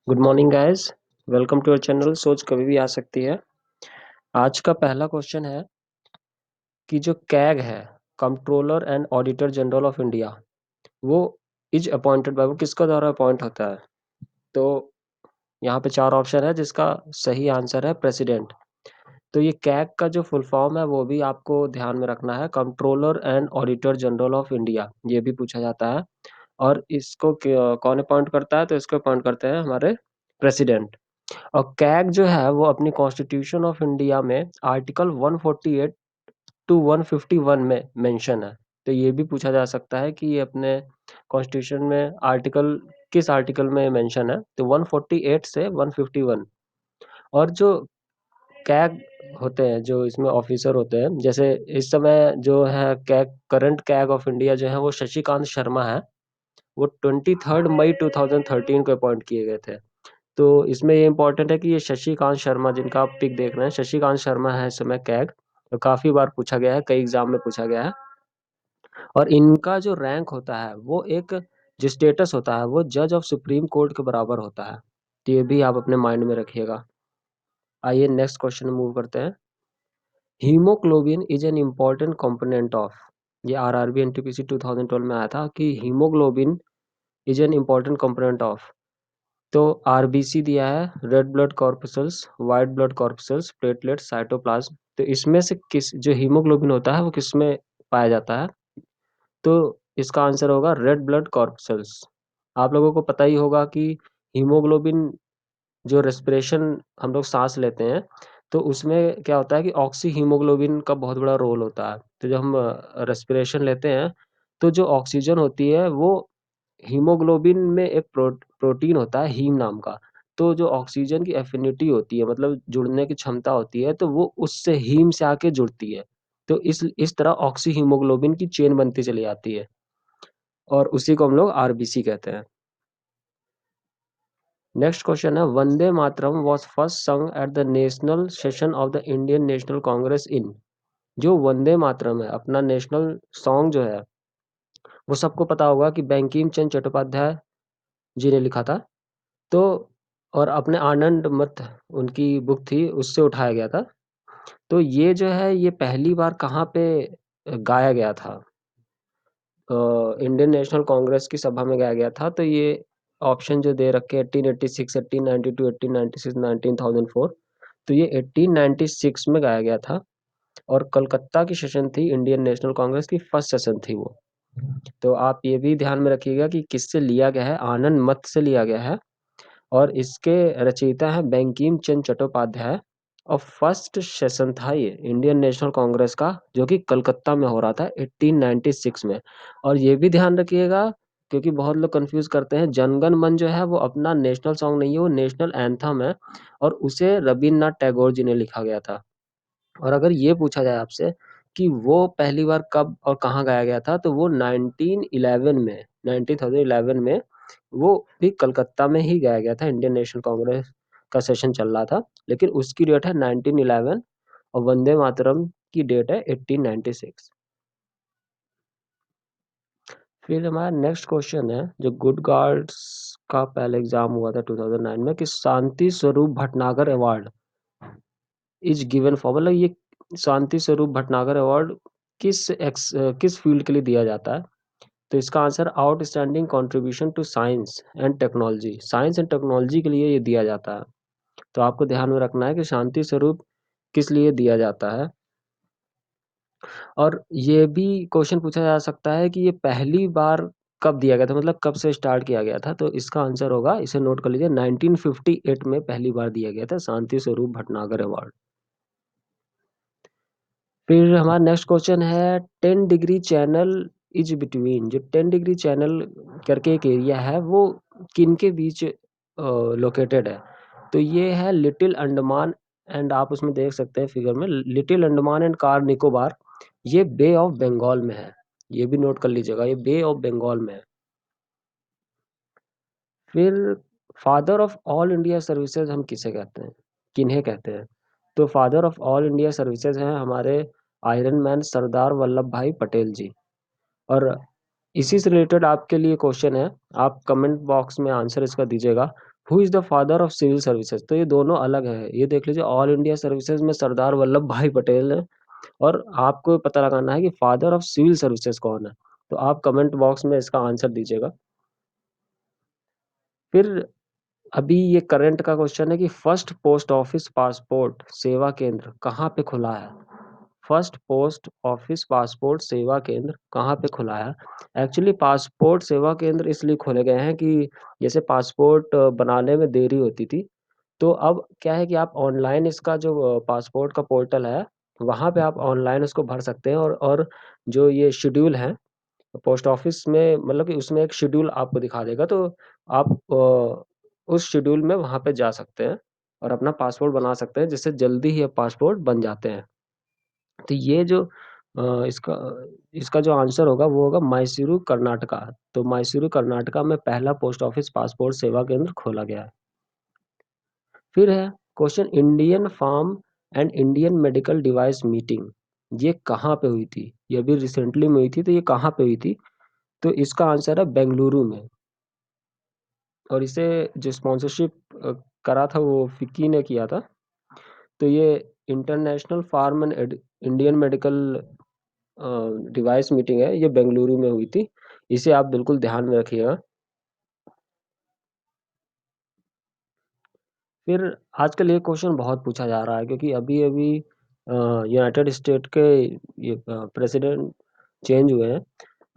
Good morning guys. Welcome to our channel सोच कभी भी आ सकती है। आज का पहला क्वेश्चन है कि जो कैग है, controller and auditor general of India, वो इज अपॉइंटेड बाय, वो किसका द्वारा अपॉइंट होता है? तो यहाँ पे चार ऑप्शन है जिसका सही आंसर है प्रेसिडेंट। तो ये कैग का जो फुल फॉर्म है वो भी आपको ध्यान में रखना है, controller and auditor general of India, ये भी पूछा जाता है। और इसको कौन अपॉइंट करता है? तो इसको अपॉइंट करते हैं हमारे प्रेसिडेंट। और कैग जो है वो अपनी कॉन्स्टिट्यूशन ऑफ इंडिया में आर्टिकल 148 टू 151 में मेंशन है। तो ये भी पूछा जा सकता है कि ये अपने कॉन्स्टिट्यूशन में आर्टिकल, किस आर्टिकल में मेंशन है? तो 148 से 151। और जो कैग होते हैं, जो इसमें ऑफिसर होते हैं, जैसे इस समय जो है CAG, current CAG of India जो है वो शशिकांत शर्मा है। वो 23 मई 2013 को अपॉइंट किए गए थे। तो इसमें ये इंपॉर्टेंट है कि ये शशिकांत शर्मा, जिनका आप पिक देख रहे हैं, शशिकांत शर्मा है इस समय कैग। तो काफी बार पूछा गया है, कई एग्जाम में पूछा गया है। और इनका जो रैंक होता है वो एक, जो स्टेटस होता है वो जज ऑफ सुप्रीम कोर्ट के बराबर होता है। तो ये भी आप अपने माइंड में रखिएगा। आइए नेक्स्ट क्वेश्चन मूव करते हैं। Haemoglobin is an important component of, ये आरआरबी एनटीपीसी 2012 में आया था कि haemoglobin is an important component of. तो आरबीसी दिया है, red blood corpuscles, white blood corpuscles, platelets, cytoplasm. तो इसमें से किस, जो हीमोग्लोबिन होता है वो किस में पाया जाता है? तो इसका आंसर होगा रेड ब्लड कॉर्पसल्स। आप लोगों को पता ही होगा कि हीमोग्लोबिन, जो रेस्पिरेशन हम लोग सांस लेते हैं, तो उसमें क्या होता है कि ऑक्सी हीमोग्लोबिन का बहुत बड़ा रोल होता है। तो जब हम रेस्पिरेशन लेते हैं, तो जो ऑक्सीजन होती है वो हीमोग्लोबिन में एक प्रोटीन होता है हीम नाम का। तो जो ऑक्सीजन की एफिनिटी होती है, मतलब जुड़ने की क्षमता होती है, तो वो उससे हीम से आके जुड़ती है। तो इस तरह ऑक्सी हीमोग्लोबिन की चेन बनती चली जाती है, और उसी को हम लोग आरबीसी कहते हैं। नेक्स्ट क्वेश्चन है, Vande Mataram was first sung at the national session of the Indian National Congress in. जो वंदे मातरम है, अपना नेशनल सॉन्ग जो है, वो सबको पता होगा कि बंकिम चंद्र चट्टोपाध्याय जी ने लिखा था। तो और अपने आनंद मठ, उनकी बुक थी, उससे उठाया गया था। तो ये जो है ये पहली बार कहाँ पे गाया गया था? इंडियन नेशनल कांग्रेस की सभा में गाया गया था। तो ये ऑप्शन जो दे रखे, 1886, 1892, 1896, 1904। तो ये 1896 में गाया गया था। और कलकत्ता की सेशन थी इंडियन नेशनल कांग्रेस की, फर्स्ट सेशन थी वो। तो आप ये भी ध्यान में रखिएगा कि किससे लिया गया है, आनंद मठ से लिया गया है। और इसके रचयिता है बंकिम चंद्र चट्टोपाध्याय। और फर्स्ट सेशन था ये इंडियन नेशनल कांग्रेस का, जो कि कलकत्ता में हो रहा था 1896 में। और ये भी ध्यान रखिएगा, क्योंकि बहुत लोग कंफ्यूज करते हैं, जनगण मन जो है वो अपना नेशनल सॉन्ग नहीं है, वो नेशनल एंथम है। और उसे रविन्द्रनाथ टैगोर जी ने लिखा गया था। और अगर ये पूछा जाए आपसे कि वो पहली बार कब और कहाँ गाया गया था, तो वो 1911 में, 1911 में वो भी कलकत्ता में ही गाया गया था। इंडियन नेशनल कांग्रेस का सेशन चल रहा था, लेकिन उसकी डेट है 1911, और वंदे मातरम की डेट है 1896। फिर हमारा नेक्स्ट क्वेश्चन है, जो गुड गार्ड्स का पहले एग्जाम हुआ था 2009 में, कि Shanti Swarup Bhatnagar award is given for, मतलब ये शांति स्वरूप भटनागर अवार्ड किस फील्ड के लिए दिया जाता है? तो इसका answer outstanding contribution to science and technology, science and technology के लिए ये दिया जाता है। तो आपको ध्यान में रखना है कि शांति स्वरूप किस लिए दिया जाता है। और ये भी क्वेश्चन पूछा जा सकता है कि ये पहली बार कब दिया गया था, मतलब कब से स्टार्ट किया गया था? तो इसका आंसर होगा, इसे नोट कर लीजिए, 1958 में पहली बार दिया गया था शांति स्वरूप भटनागर अवार्ड। फिर हमारा नेक्स्ट क्वेश्चन है, 10 डिग्री चैनल इज बिटवीन, जो 10 डिग्री चैनल करके एक एरिया है, वो किन के बीच लोकेटेड है? तो ये है लिटिल अंडमान, एंड आप उसमें देख सकते हैं फिगर में, little Andaman and car Nicobar, ये बे ऑफ बंगाल में है। ये भी नोट कर लीजिएगा, ये बे ऑफ बंगाल में है। फिर father of all India services हम किसे कहते हैं, किन्हें कहते हैं? तो father of all India services हैं हमारे आयरन मैन सरदार वल्लभ भाई पटेल जी। और इसी से रिलेटेड आपके लिए क्वेश्चन है, आप कमेंट बॉक्स में आंसर इसका दीजिएगा। Who is the father of civil services, तो ये दोनों अलग है। ये देख लीजिए, ऑल इंडिया सर्विसेज में सरदार वल्लभ भाई पटेल है, और आपको पता लगाना है कि फादर ऑफ सिविल सर्विसेज कौन है। तो आप कमेंट बॉक्स में इसका आंसर दीजिएगा। फिर अभी ये करंट का क्वेश्चन है कि फर्स्ट पोस्ट ऑफिस पासपोर्ट सेवा केंद्र कहाँ पे खुला है। फर्स्ट पोस्ट ऑफिस पासपोर्ट सेवा केंद्र कहाँ पे खुला है। एक्चुअली पासपोर्ट सेवा केंद्र इसलिए खोले गए हैं कि जैसे पासपोर्ट बनाने में देरी होती थी, तो अब क्या है कि आप ऑनलाइन इसका जो पासपोर्ट का पोर्टल है, वहाँ पे आप ऑनलाइन उसको भर सकते हैं, और जो ये शेड्यूल है पोस्ट ऑफिस में, मतलब कि उसमें एक शेड्यूल आपको दिखा देगा, तो आप उस शेड्यूल में वहाँ पे जा सकते हैं और अपना पासपोर्ट बना सकते हैं, जिससे जल्दी ही पासपोर्ट बन जाते हैं। तो ये जो इसका इसका जो आंसर होगा वो होगा मैसूरू कर्नाटका। तो मैसूरू कर्नाटका में पहला पोस्ट ऑफिस पासपोर्ट सेवा केंद्र खोला गया है। फिर है question, Indian pharma and Indian medical device meeting ये कहाँ पे हुई थी। ये अभी रिसेंटली में हुई थी, तो ये कहाँ पे हुई थी। तो इसका आंसर है बेंगलुरु में। और इसे जो स्पॉन्सरशिप करा था वो फिक्की ने किया था। तो ये international pharma and Indian medical device meeting है, ये बेंगलुरु में हुई थी। इसे आप बिल्कुल ध्यान में रखिएगा। फिर आजकल ये क्वेश्चन बहुत पूछा जा रहा है, क्योंकि अभी अभी यूनाइटेड स्टेट के ये प्रेसिडेंट चेंज हुए हैं।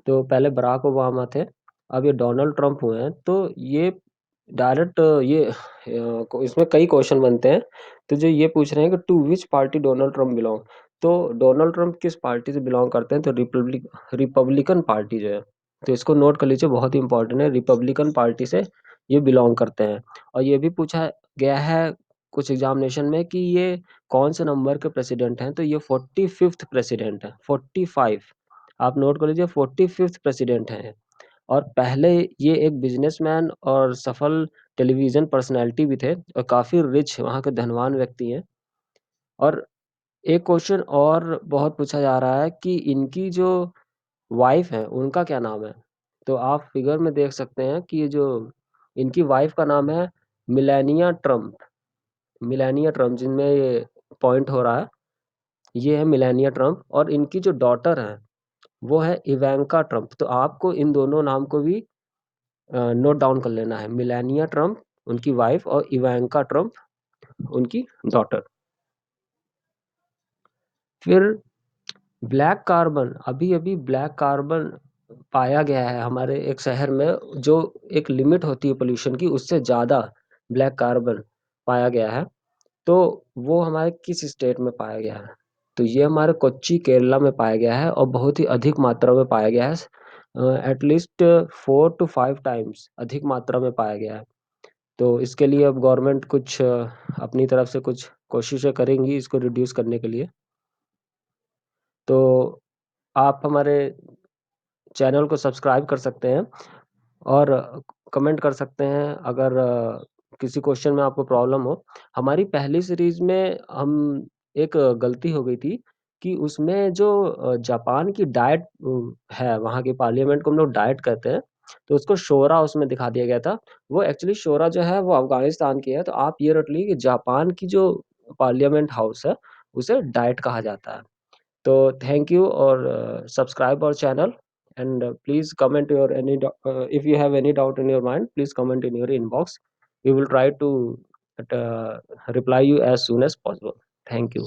तो पहले बराक ओबामा थे, अब ये डोनाल्ड ट्रंप हुए हैं। तो ये डायरेक्ट इसमें कई क्वेश्चन बनते हैं। तो जो ये पूछ रहे हैं कि to which party Donald Trump belong, तो डोनाल्ड ट्रंप किस पार्टी से बिलोंग करते हैं, तो रिपब्लिकन पार्टी जो है, तो इसको नोट कर लीजिए, बहुत ही इंपॉर्टेंट है, रिपब्लिकन पार्टी से ये बिलोंग करते हैं। और ये भी पूछा गया है कुछ एग्जामिनेशन में कि ये कौन से नंबर के प्रेसिडेंट हैं, तो ये 45th प्रेसिडेंट है, 45। आप नोट कर लीजिए, 45th प्रेसिडेंट हैं। और पहले ये एक बिजनेसमैन और सफल टेलीविजन पर्सनैलिटी भी थे, और काफी रिच वहाँ के धनवान व्यक्ति हैं। और एक क्वेश्चन और बहुत पूछा जा रहा है कि इनकी जो वाइफ है उनका क्या नाम है। तो आप फिगर में देख सकते हैं कि ये जो इनकी वाइफ का नाम है मिलेनिया ट्रम्प। मिलेनिया ट्रम्प जिनमें ये पॉइंट हो रहा है, ये है मिलेनिया ट्रम्प। और इनकी जो डॉटर है वो है इवेंका ट्रम्प। तो आपको इन दोनों नाम को भी नोट डाउन कर लेना है, मिलेनिया ट्रम्प उनकी वाइफ और इवेंका ट्रम्प उनकी डॉटर। फिर ब्लैक कार्बन, अभी अभी ब्लैक कार्बन पाया गया है हमारे एक शहर में, जो एक लिमिट होती है पोल्यूशन की, उससे ज़्यादा ब्लैक कार्बन पाया गया है। तो वो हमारे किस स्टेट में पाया गया है। तो ये हमारे कोच्चि केरला में पाया गया है, और बहुत ही अधिक मात्रा में पाया गया है, एटलीस्ट 4 to 5 टाइम्स अधिक मात्रा में पाया गया है। तो इसके लिए अब गवर्नमेंट कुछ अपनी तरफ से कुछ कोशिशें करेंगी इसको रिड्यूस करने के लिए। तो आप हमारे चैनल को सब्सक्राइब कर सकते हैं, और कमेंट कर सकते हैं अगर किसी क्वेश्चन में आपको प्रॉब्लम हो। हमारी पहली सीरीज में हम एक गलती हो गई थी कि उसमें जो जापान की डाइट है, वहाँ की पार्लियामेंट को हम लोग डाइट कहते हैं, तो उसको शोरा उसमें दिखा दिया गया था। वो एक्चुअली शोरा जो है वो अफगानिस्तान की है। तो आप ये रट लीजिए कि जापान की जो पार्लियामेंट हाउस है उसे डाइट कहा जाता है। So thank you, or subscribe our channel, and please comment your if you have any doubt in your mind, please comment in your inbox. We will try to uh, reply you as soon as possible. Thank you.